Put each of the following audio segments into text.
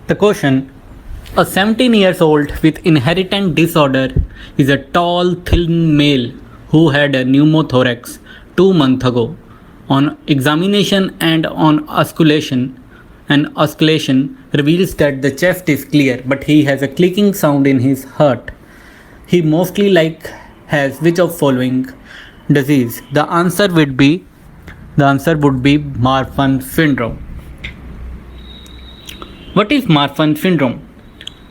The question: a 17 years old with inherited disorder is a tall, thin male who had a pneumothorax 2 months ago. On examination and on osculation reveals that the chest is clear, but he has a clicking sound in his heart. He mostly has which of following disease? The answer would be Marfan syndrome. What is Marfan syndrome?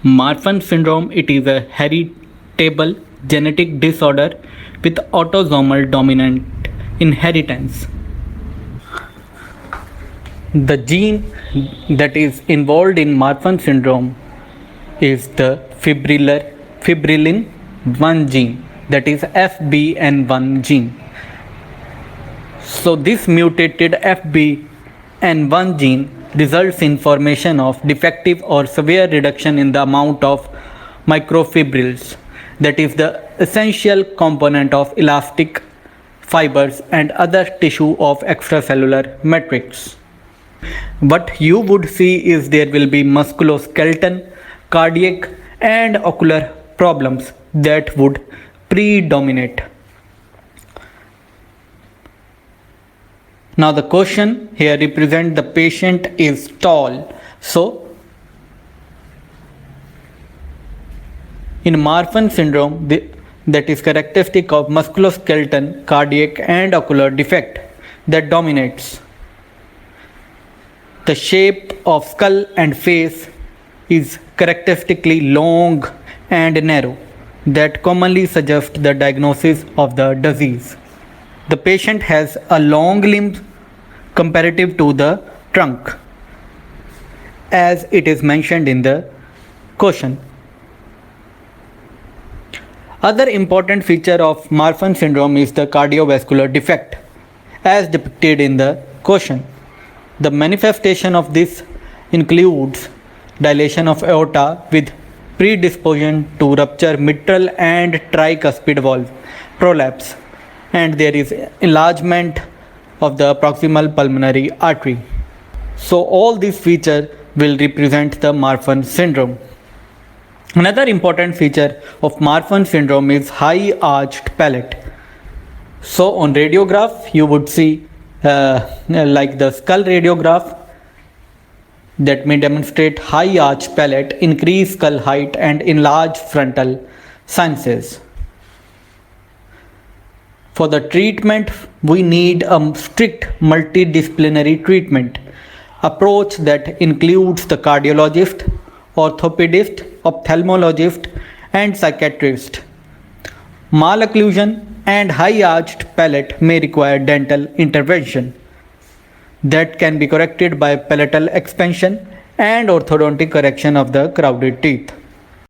Marfan syndrome, it is a heritable genetic disorder with autosomal dominant inheritance. The gene that is involved in Marfan syndrome is the fibrillin 1 gene, that is FBN1 gene. So this mutated FBN1 gene results in formation of defective or severe reduction in the amount of microfibrils, that is the essential component of elastic fibers and other tissue of extracellular matrix. What you would see is there will be musculoskeletal, cardiac and ocular problems that would predominate. Now the question here represent the patient is tall. So in Marfan syndrome, that is characteristic of musculoskeletal, cardiac and ocular defect that dominates. The shape of skull and face is characteristically long and narrow that commonly suggests the diagnosis of the disease. The patient has a long limb comparative to the trunk, as it is mentioned in the question. Other important feature of Marfan syndrome is the cardiovascular defect, as depicted in the question. The manifestation of this includes dilation of aorta with predisposition to rupture mitral and tricuspid valve prolapse, and there is enlargement of the proximal pulmonary artery. So all these features will represent the Marfan syndrome. Another important feature of Marfan syndrome is high arched palate. So on radiograph you would see like the skull radiograph that may demonstrate high arch palate, increased skull height and enlarged frontal sinuses. For the treatment, we need a strict multidisciplinary treatment approach that includes the cardiologist, orthopedist, ophthalmologist and psychiatrist. Malocclusion and high arched palate may require dental intervention that can be corrected by palatal expansion and orthodontic correction of the crowded teeth.